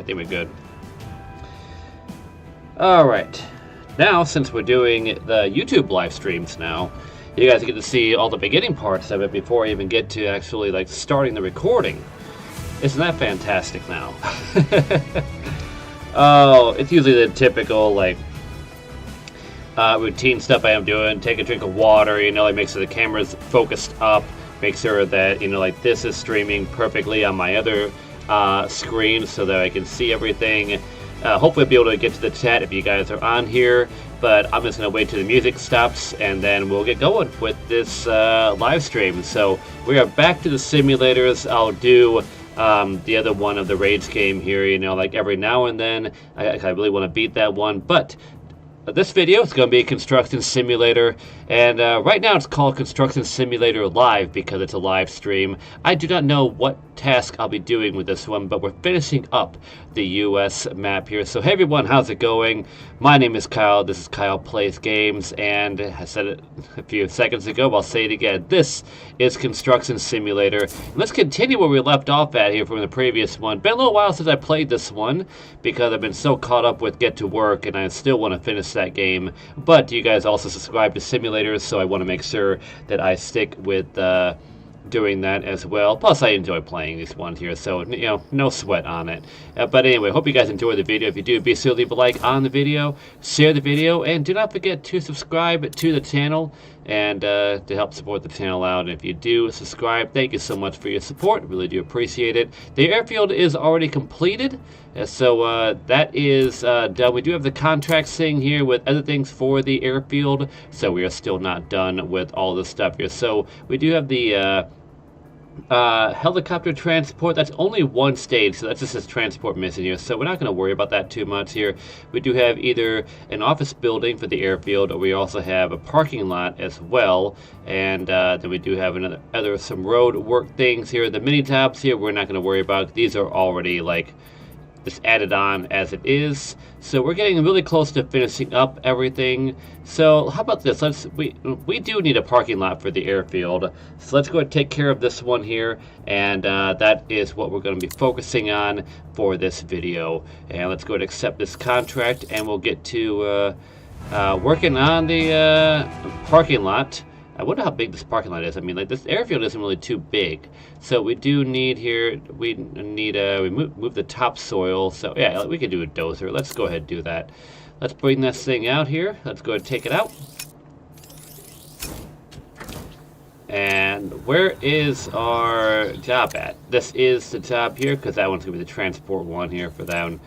think we're good. Alright, now since we're doing the YouTube live streams now, you guys get to see all the beginning parts of it before I even get to actually like starting the recording. Isn't that fantastic now? Oh, it's usually the typical like routine stuff I am doing. Take a drink of water, you know, like make sure the camera's focused up, make sure that, you know, like this is streaming perfectly on my other screen so that I can see everything. Hopefully I'll be able to get to the chat if you guys are on here, but I'm just going to wait till the music stops and then we'll get going with this live stream. So we are back to the simulators. I'll do the other one of the raids game here, you know, like every now and then. I really want to beat that one, but this video is going to be a construction simulator, and right now it's called Construction Simulator Live because it's a live stream. I do not know what task I'll be doing with this one, but we're finishing up the US map here. So hey everyone, how's it going? My name is Kyle, this is KylePlaysGames, and I said it a few seconds ago, I'll say it again. This is Construction Simulator. And let's continue where we left off at here from the previous one. Been a little while since I played this one because I've been so caught up with Get to Work and I still want to finish that game. But you guys also subscribe to simulators, so I want to make sure that I stick with doing that as well. Plus I enjoy playing these ones here, so you know, no sweat on it. But anyway, hope you guys enjoy the video. If you do, be sure to leave a like on the video, share the video, and do not forget to subscribe to the channel and to help support the channel out. And if you do subscribe, thank you so much for your support. Really do appreciate it. The airfield is already completed, so that is done. We do have the contracts thing here with other things for the airfield, so we are still not done with all this stuff here. So we do have the helicopter transport. That's only one stage, so that's just this transport missing here, so we're not going to worry about that too much here. We do have either an office building for the airfield, or we also have a parking lot as well, and then we do have some road work things here. The mini jobs here we're not going to worry about. These are already like just added on as it is, so we're getting really close to finishing up everything. So how about this? We do need a parking lot for the airfield, so let's go ahead and take care of this one here, and that is what we're going to be focusing on for this video. And let's go ahead and accept this contract, and we'll get to working on the parking lot. I wonder how big this parking lot is. I mean, like, this airfield isn't really too big. So we do need here, we need, we move the topsoil. So yeah, we can do a dozer. Let's go ahead and do that. Let's bring this thing out here. Let's go ahead and take it out. And where is our job at? This is the job here, because that one's going to be the transport one here for that one.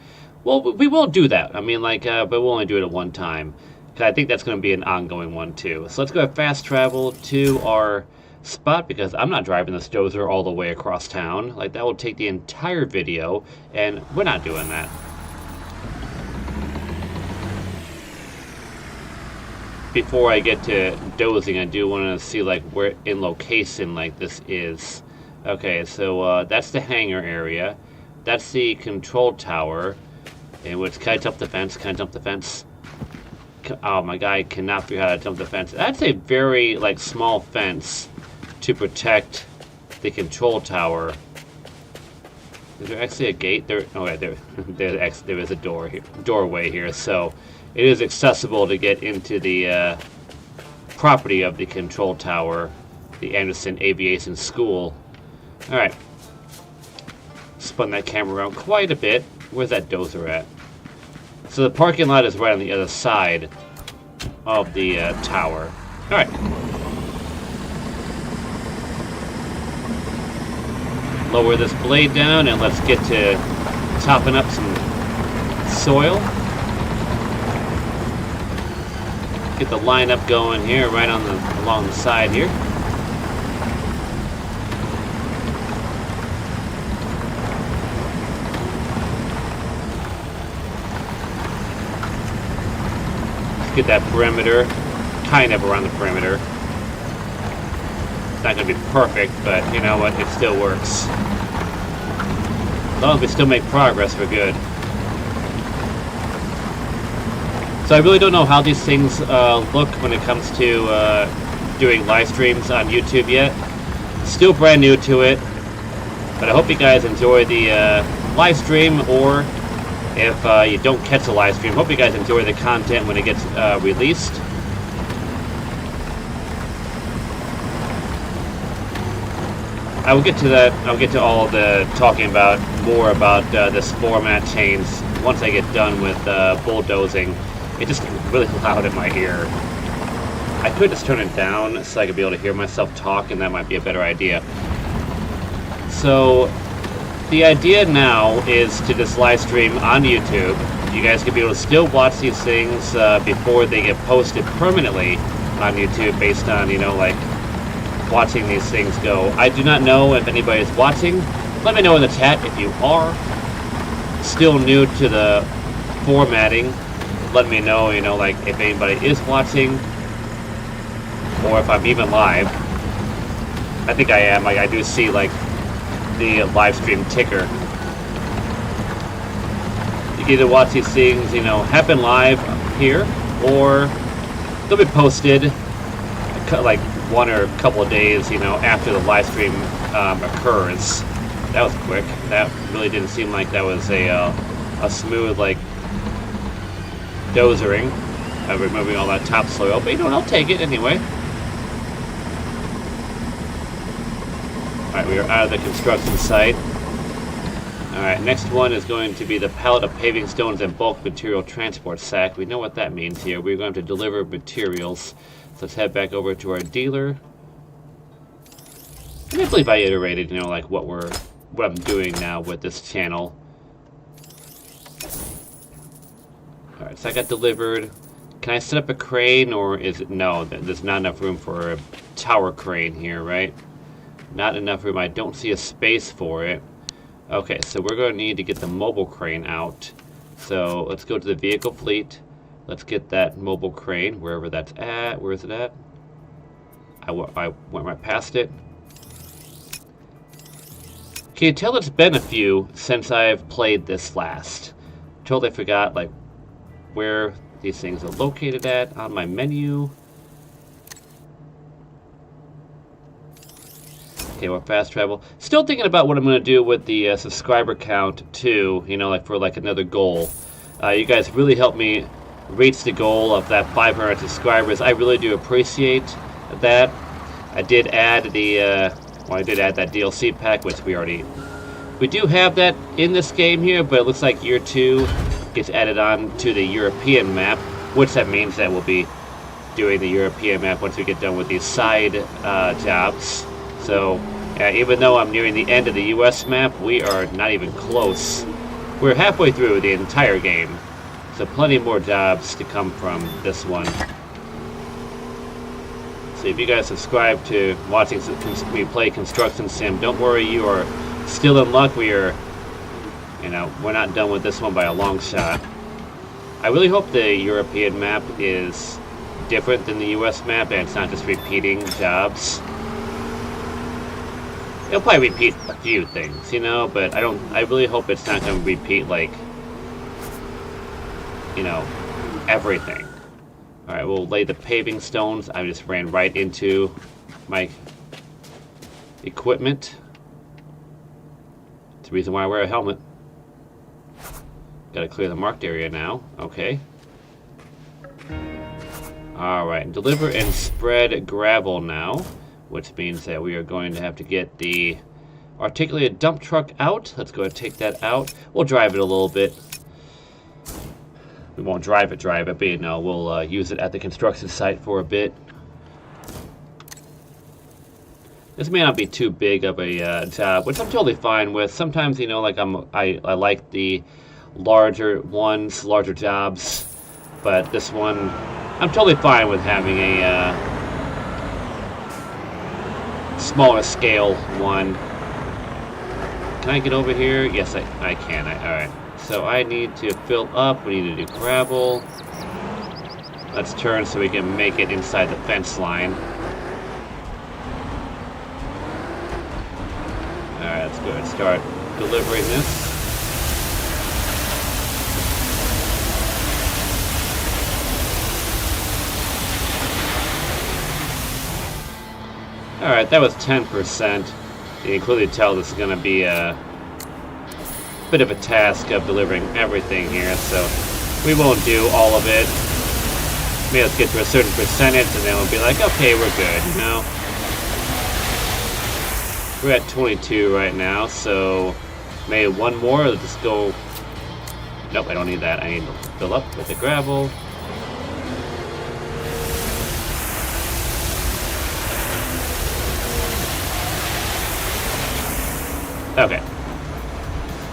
Well, we will do that. I mean, like, but we'll only do it at one time. I think that's going to be an ongoing one too. So let's go fast travel to our spot, because I'm not driving this dozer all the way across town. Like, that will take the entire video, and we're not doing that. Before I get to dozing, I do want to see like where in location like this is. Okay, so that's the hangar area. That's the control tower. In which, can I jump the fence? Can I jump the fence? Oh, my guy cannot figure out how to jump the fence. That's a very, like, small fence to protect the control tower. Is there actually a gate? There is a doorway here, so it is accessible to get into the property of the control tower, the Anderson Aviation School. Alright. Spun that camera around quite a bit. Where's that dozer at? So the parking lot is right on the other side of the tower. Alright. Lower this blade down and let's get to chopping up some soil. Get the line up going here, right on along the side here. Get that perimeter, kind of around the perimeter. It's not going to be perfect, but you know what, it still works. As long as we still make progress, we're good. So I really don't know how these things look when it comes to doing live streams on YouTube yet. Still brand new to it, but I hope you guys enjoy the live stream, or if you don't catch the live stream. Hope you guys enjoy the content when it gets released. I will get to that. I'll get to all the talking about more about this format change once I get done with bulldozing. It just really loud in my ear. I could just turn it down so I could be able to hear myself talk, and that might be a better idea. So the idea now is to just live stream on YouTube. You guys can be able to still watch these things before they get posted permanently on YouTube, based on, you know, like, watching these things go. I do not know if anybody's watching. Let me know in the chat if you are still new to the formatting. Let me know, you know, like, if anybody is watching, or if I'm even live. I think I am. Like, I do see, like, the live stream ticker. You can either watch these things, you know, happen live here, or they'll be posted like one or a couple of days, you know, after the live stream occurs. That was quick. That really didn't seem like that was a smooth, like, dozering, removing all that topsoil. But, you know, I'll take it anyway. Alright, we are out of the construction site. Alright, next one is going to be the pallet of paving stones and bulk material transport sack. We know what that means here. We're going to deliver materials. So let's head back over to our dealer. I can't believe I iterated, you know, like what I'm doing now with this channel. Alright, so I got delivered. Can I set up a crane, or is it... No, there's not enough room for a tower crane here, right? Not enough room. I don't see a space for it. Okay, so we're going to need to get the mobile crane out. So let's go to the vehicle fleet. Let's get that mobile crane, wherever that's at. Where is it at? I went right past it. Can you tell it's been a few since I've played this last? Totally forgot, like, where these things are located at on my menu. Okay, we're fast travel. Still thinking about what I'm going to do with the subscriber count, too. You know, like, for, like, another goal. You guys really helped me reach the goal of that 500 subscribers. I really do appreciate that. I did add the, I did add that DLC pack, which we do have that in this game here, but it looks like year 2 gets added on to the European map, which that means that we'll be doing the European map once we get done with these side jobs. So, even though I'm nearing the end of the US map, we are not even close. We're halfway through the entire game. So plenty more jobs to come from this one. So if you guys subscribe to watching me play Construction Sim, don't worry, you are still in luck. We are, you know, we're not done with this one by a long shot. I really hope the European map is different than the US map and it's not just repeating jobs. It'll probably repeat a few things, you know, but I really hope it's not going to repeat, like, you know, everything. Alright, we'll lay the paving stones. I just ran right into my equipment. It's the reason why I wear a helmet. Gotta clear the marked area now. Okay. Alright, deliver and spread gravel now, which means that we are going to have to get the articulated dump truck out. Let's go ahead and take that out. We'll drive it a little bit. We won't drive it, but, you know, we'll use it at the construction site for a bit. This may not be too big of a job, which I'm totally fine with. Sometimes, you know, like I like the larger ones, larger jobs, but this one, I'm totally fine with having a smaller scale one. Can I get over here? Yes, I can. Alright. So I need to fill up. We need to do gravel. Let's turn so we can make it inside the fence line. Alright, let's go ahead and start delivering this. Alright, that was 10%. You can clearly tell this is going to be bit of a task of delivering everything here, so we won't do all of it. Maybe let's get to a certain percentage, and then we'll be like, okay, we're good, you know? We're at 22 right now, so maybe one more. Let's just go. Nope, I don't need that. I need to fill up with the gravel. Okay.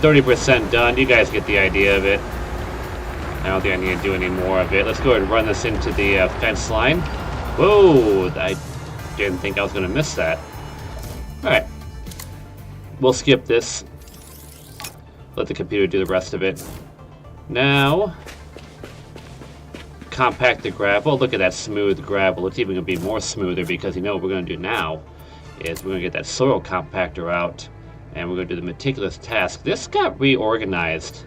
30% done. You guys get the idea of it. I don't think I need to do any more of it. Let's go ahead and run this into the fence line. Whoa! I didn't think I was going to miss that. Alright. We'll skip this. Let the computer do the rest of it. Now, compact the gravel. Look at that smooth gravel. It's even going to be more smoother because you know what we're going to do now is we're going to get that soil compactor out and we're going to do the meticulous task. This got reorganized.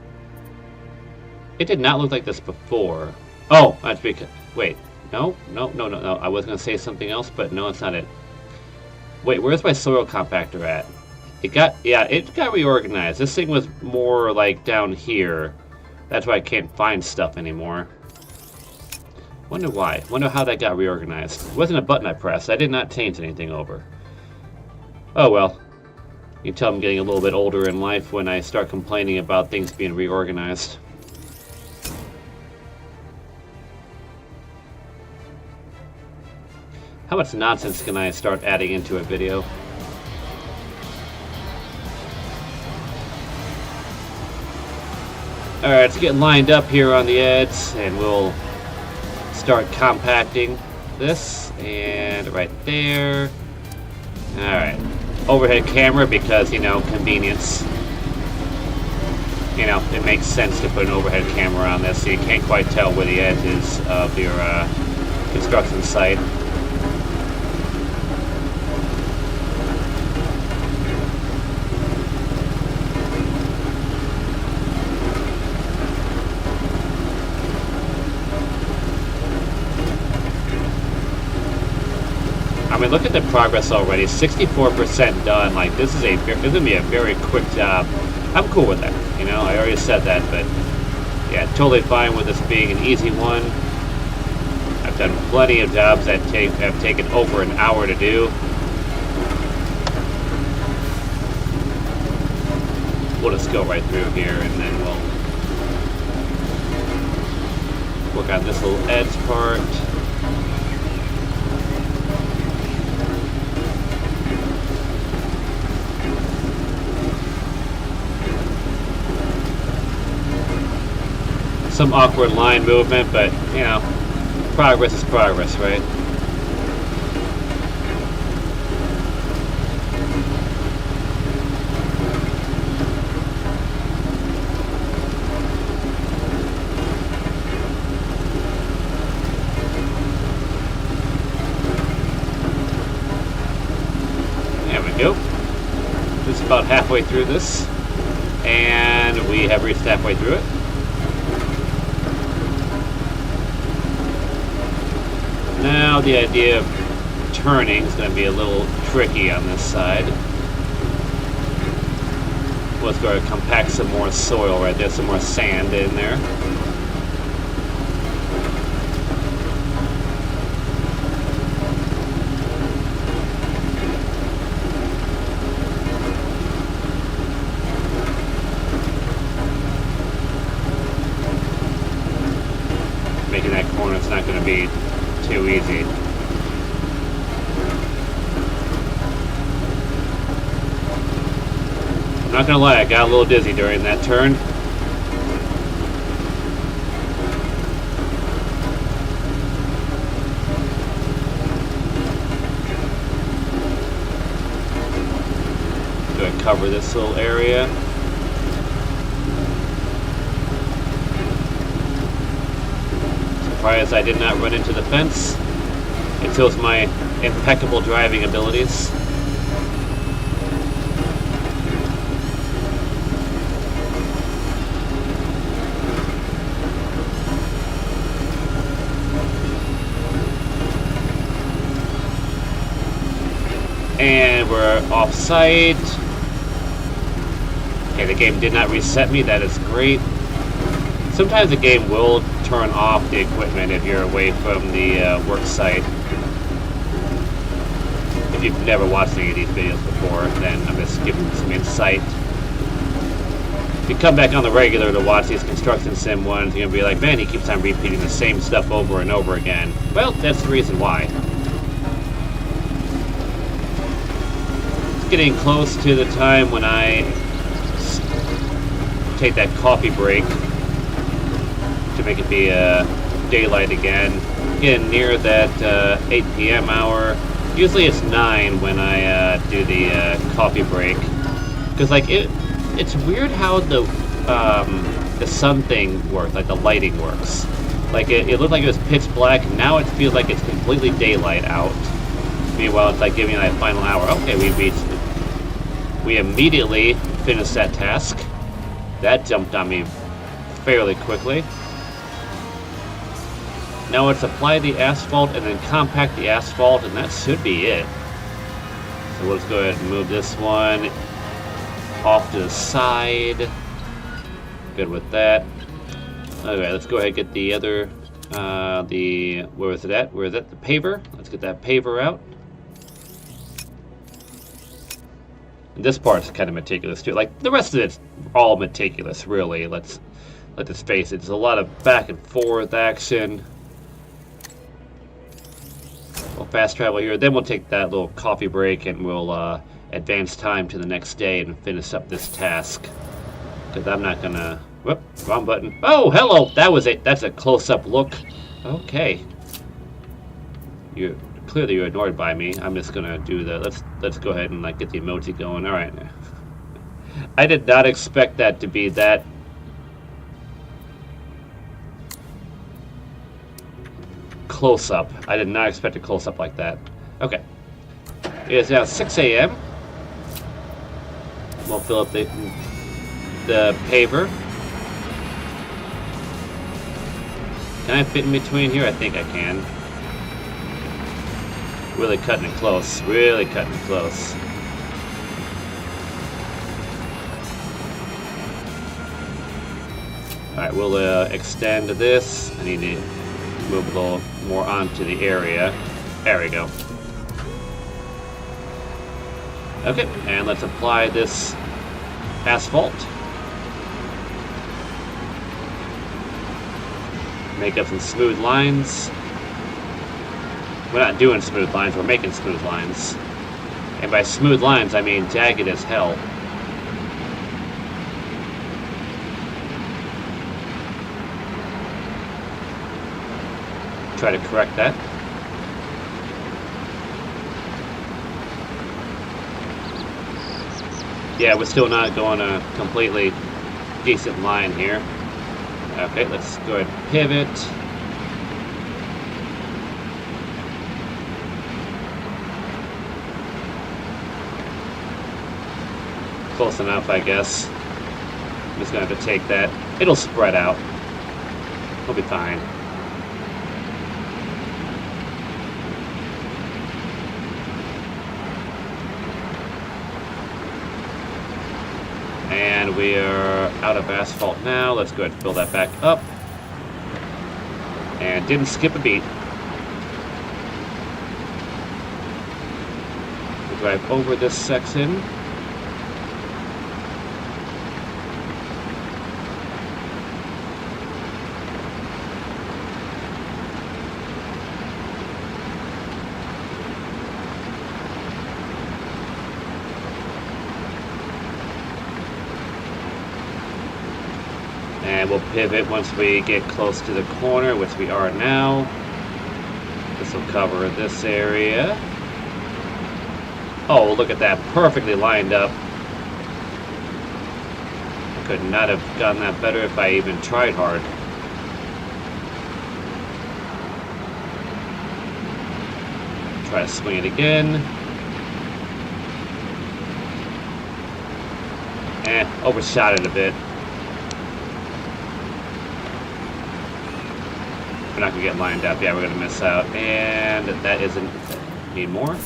It did not look like this before. Oh, that's because... Wait. No. I was going to say something else, but no, it's not it. Wait, where's my soil compactor at? It got reorganized. This thing was more like down here. That's why I can't find stuff anymore. Wonder why. Wonder how that got reorganized. It wasn't a button I pressed. I did not change anything over. Oh well. You can tell I'm getting a little bit older in life when I start complaining about things being reorganized. How much nonsense can I start adding into a video? Alright, let's get lined up here on the edge, and we'll start compacting this, and right there. Alright, overhead camera because, you know, convenience. You know, it makes sense to put an overhead camera on this so you can't quite tell where the edge is of your construction site. I mean, look at the progress already. 64% done. Like, this is gonna be a very quick job. I'm cool with that. You know, I already said that, but yeah, totally fine with this being an easy one. I've done plenty of jobs that have taken over an hour to do. We'll just go right through here, and then we'll work on this little edge part. Some awkward line movement, but you know, progress is progress, right? There we go. Just about halfway through this, and we have reached halfway through it. Now the idea of turning is going to be a little tricky on this side. Let's go to compact some more soil right there, some more sand in there. Making that corner, it's not going to be too easy. I'm not gonna lie, I got a little dizzy during that turn. Go ahead and cover this little area. Surprised I did not run into the fence. It shows my impeccable driving abilities. And we're off site. Okay, the game did not reset me. That is great. Sometimes the game will turn off the equipment if you're away from the work site. If you've never watched any of these videos before, then I'm just giving you some insight. If you come back on the regular to watch these construction sim ones, you're going to be like, man, he keeps on repeating the same stuff over and over again. Well, that's the reason why. It's getting close to the time when I take that coffee break to make it be daylight again. Getting near that 8 p.m. hour. Usually it's 9 when I do the coffee break. Because like it's weird how the sun thing works, like the lighting works. Like it looked like it was pitch black. Now it feels like it's completely daylight out. Meanwhile, it's like giving that final hour. Okay, we immediately finished that task. That jumped on me fairly quickly. Now it's apply the asphalt and then compact the asphalt, and that should be it. So let's go ahead and move this one off to the side. Good with that. Okay, let's go ahead and get the other, where is it at? Where is it? The paver. Let's get that paver out. And this part's kind of meticulous too. Like the rest of it's all meticulous, really. Let's face it. There's a lot of back and forth action. We'll fast travel here. Then we'll take that little coffee break and we'll advance time to the next day and finish up this task. Because I'm not gonna... Whoop, wrong button. Oh, hello! That was it. That's a close-up look. Okay. Clearly you're annoyed by me. I'm just gonna do the... Let's go ahead and like get the emoji going. Alright. I did not expect that to be that... close-up. I did not expect a close-up like that. Okay. It is now 6 a.m. We'll fill up the paver. Can I fit in between here? I think I can. Really cutting it close. Really cutting it close. Alright, we'll extend this. I need to move a little more onto the area. There we go. Okay, and let's apply this asphalt. Make up some smooth lines. We're not doing smooth lines, we're making smooth lines. And by smooth lines, I mean jagged as hell. Try to correct that. Yeah, we're still not going a completely decent line here. Okay, let's go ahead and pivot. Close enough, I guess. I'm just gonna have to take that. It'll spread out. We'll be fine. And we are out of asphalt now. Let's go ahead and fill that back up. And didn't skip a beat. We'll drive over this section. And we'll pivot once we get close to the corner, which we are now. This will cover this area. Oh, look at that. Perfectly lined up. I could not have gotten that better if I even tried hard. Try to swing it again. Overshot it a bit. We're not gonna get lined up. Yeah, we're gonna miss out. And that isn't... Need more?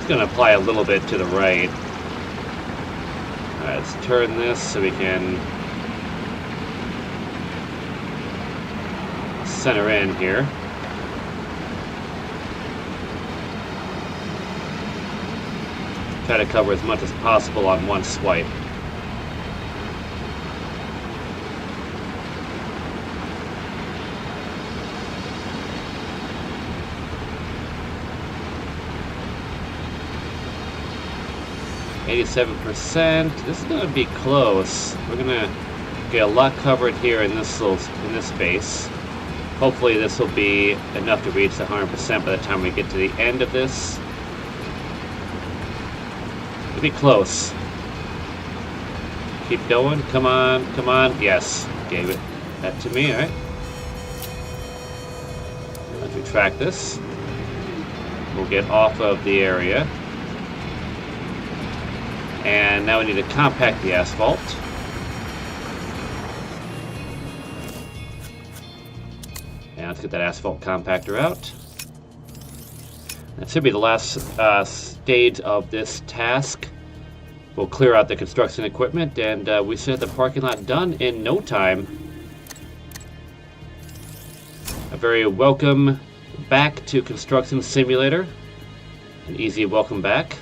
going to apply a little bit to the right. Alright, let's turn this so we can center in here. Try to cover as much as possible on one swipe. %. This is going to be close. We're going to get a lot covered here in this space. Hopefully this will be enough to reach the 100% by the time we get to the end of this. It'll be close. Keep going. Come on. Come on. Yes. Gave it that to me. All right. Let's retract this. We'll get off of the area. And now we need to compact the asphalt. And let's get that asphalt compactor out. That should be the last stage of this task. We'll clear out the construction equipment, and we should have the parking lot done in no time. A very welcome back to Construction Simulator. An easy welcome back.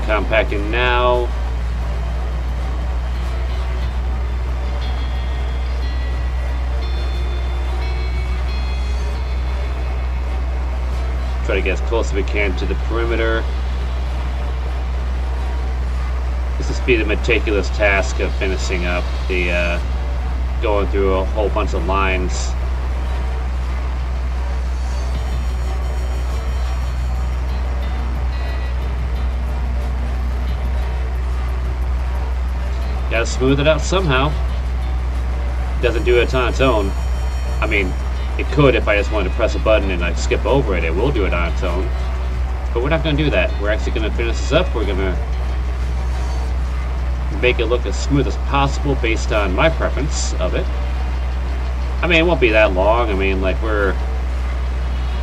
Compacting now. Try to get as close as we can to the perimeter. This will be the meticulous task of finishing up the going through a whole bunch of lines. Gotta smooth it out somehow. Doesn't do it on its own. I mean, it could if I just wanted to press a button and like skip over it. It will do it on its own. But we're not gonna do that. We're actually gonna finish this up. We're gonna make it look as smooth as possible based on my preference of it. I mean, it won't be that long. I mean, like we're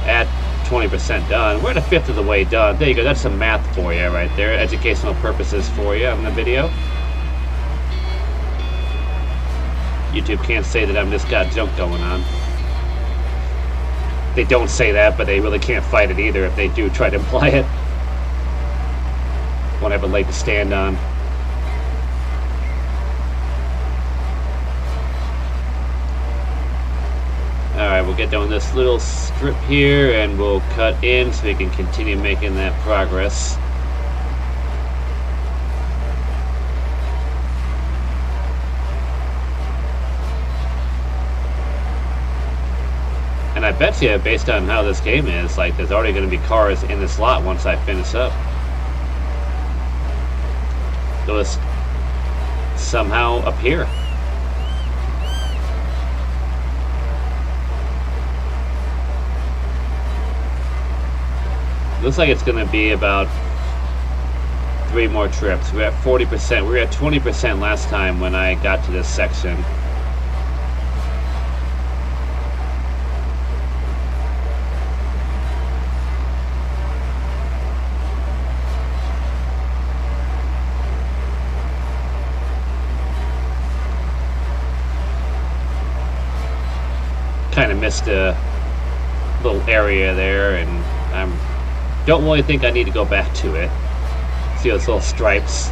at 20% done. We're at a fifth of the way done. There you go. That's some math for you right there. Educational purposes for you on the video. YouTube can't say that I've just got junk going on. They don't say that, but they really can't fight it either if they do try to imply it. Won't have a leg to stand on. Alright, we'll get down this little strip here and we'll cut in so we can continue making that progress. And I bet you, based on how this game is, like there's already going to be cars in this lot once I finish up. They'll just somehow appear. Looks like it's going to be about 3 more trips. We're at 40%. We were at 20% last time when I got to this section. Kind of missed a little area there, and I don't really think I need to go back to it. See those little stripes?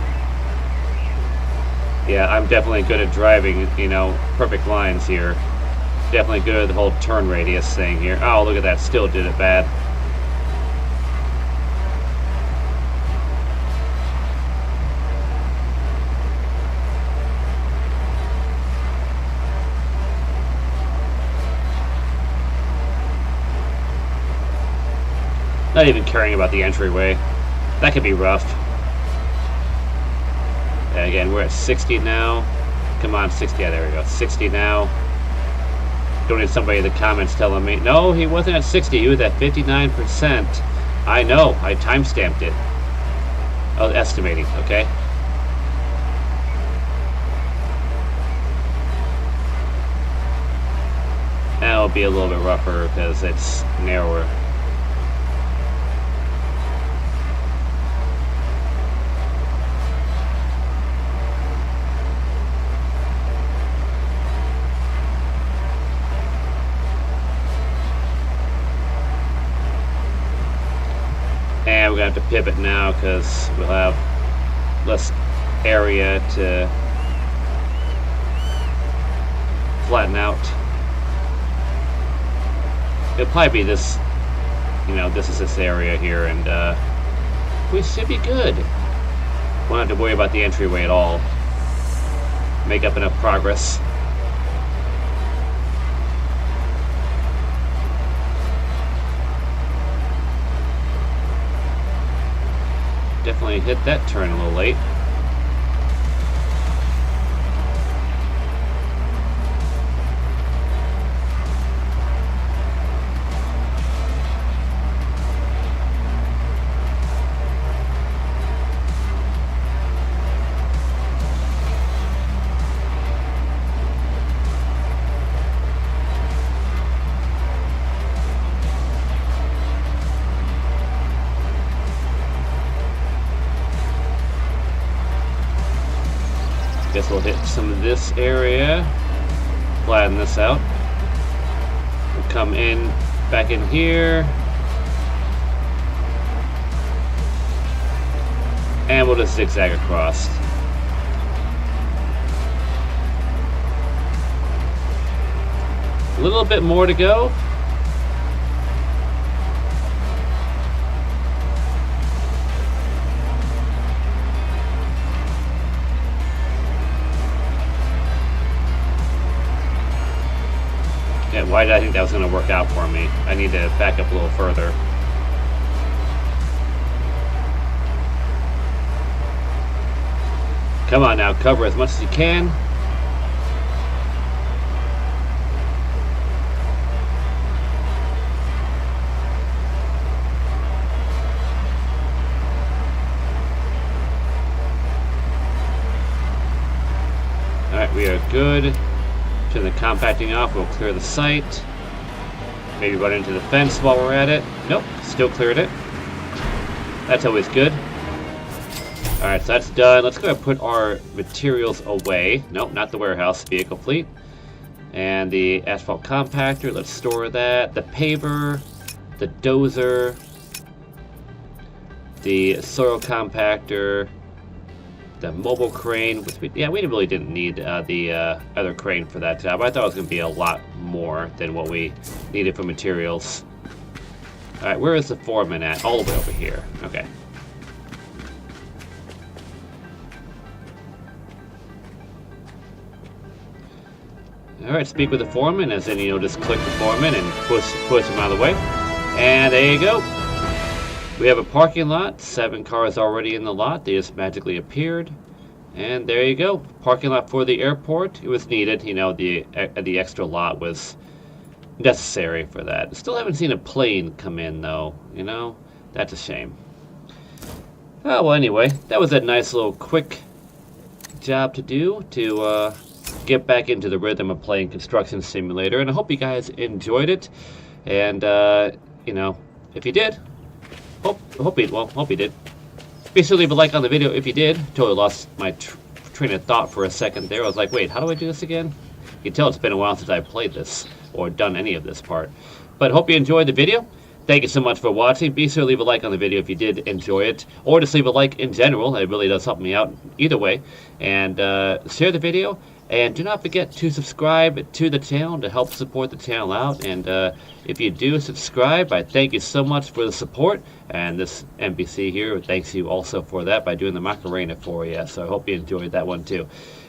Yeah, I'm definitely good at driving, you know, perfect lines here. Definitely good at the whole turn radius thing here. Oh, look at that, still did it bad. Not even caring about the entryway. That could be rough. And again, we're at 60 now. Come on, 60. Yeah, there we go. 60 now. Don't need somebody in the comments telling me, no, he wasn't at 60. He was at 59%. I know, I timestamped it. I was estimating, okay? That'll be a little bit rougher because it's narrower. And we're going to have to pivot now because we'll have less area to flatten out. It'll probably be this, you know, this is this area here, and we should be good. Won't have to worry about the entryway at all. Make up enough progress. Definitely hit that turn a little late. Guess we'll hit some of this area, flatten this out. We'll come in, back in here, and we'll just zigzag across. A little bit more to go. Why did I think that was going to work out for me? I need to back up a little further. Come on now, cover as much as you can. Alright, we are good. Turn the compacting off, we'll clear the site. Maybe run into the fence while we're at it. Nope, still cleared it. That's always good. Alright, so that's done. Let's go ahead and put our materials away. Nope, not the warehouse, vehicle fleet. And the asphalt compactor, let's store that. The paver, the dozer, the soil compactor, the mobile crane, which we really didn't need the other crane for that job. I thought it was going to be a lot more than what we needed for materials. Alright, where is the foreman at? All the way over here. Okay. Alright, speak with the foreman, as in, you know, just click the foreman and push him out of the way. And there you go. We have a parking lot, 7 cars already in the lot. They just magically appeared. And there you go. Parking lot for the airport. It was needed. You know, the extra lot was necessary for that. Still haven't seen a plane come in, though. You know, that's a shame. Oh, well, anyway, that was a nice little quick job to do to get back into the rhythm of playing Construction Simulator. And I hope you guys enjoyed it. And, you know, if you did, hope you did. Be sure to leave a like on the video if you did. Totally lost my train of thought for a second there. I was like, wait, how do I do this again? You can tell it's been a while since I played this or done any of this part. But hope you enjoyed the video. Thank you so much for watching. Be sure to leave a like on the video if you did enjoy it, or just leave a like in general. It really does help me out either way. And share the video. And do not forget to subscribe to the channel to help support the channel out. And if you do subscribe, I thank you so much for the support. And this NPC here thanks you also for that by doing the Macarena for you. So I hope you enjoyed that one too.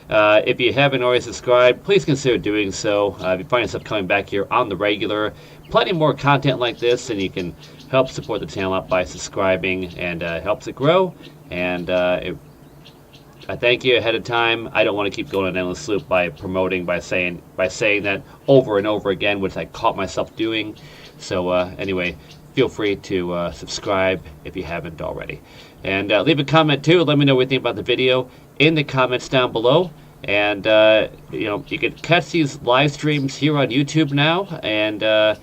If you haven't already subscribed, please consider doing so. If you find yourself coming back here on the regular, plenty more content like this, and you can help support the channel out by subscribing, and it helps it grow. And I thank you ahead of time. I don't want to keep going an endless loop by promoting, by saying that over and over again, which I caught myself doing. So anyway, feel free to subscribe if you haven't already. And leave a comment too. Let me know what you think about the video in the comments down below. And you know, you can catch these live streams here on YouTube now, and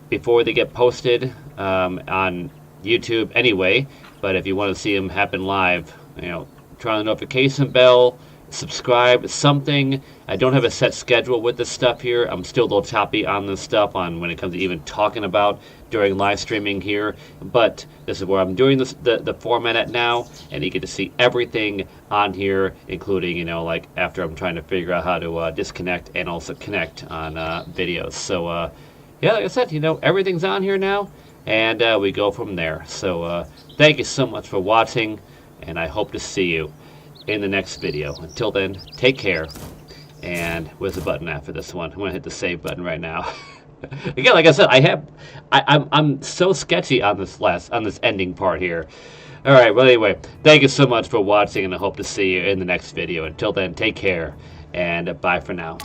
before they get posted on YouTube anyway. But if you want to see them happen live, you know, turn on the notification bell, subscribe, something. I don't have a set schedule with this stuff here. I'm still a little choppy on this stuff on when it comes to even talking about during live streaming here, but this is where I'm doing this, the format at now, and you get to see everything on here, including, you know, like after I'm trying to figure out how to disconnect and also connect on videos. So yeah, like I said, you know, everything's on here now, and we go from there. So thank you so much for watching, and I hope to see you in the next video. Until then, take care. And where's the button after this one? I'm gonna hit the save button right now. Again, like I said, I'm so sketchy on this ending part here. All right. Well, anyway, thank you so much for watching, and I hope to see you in the next video. Until then, take care, and bye for now.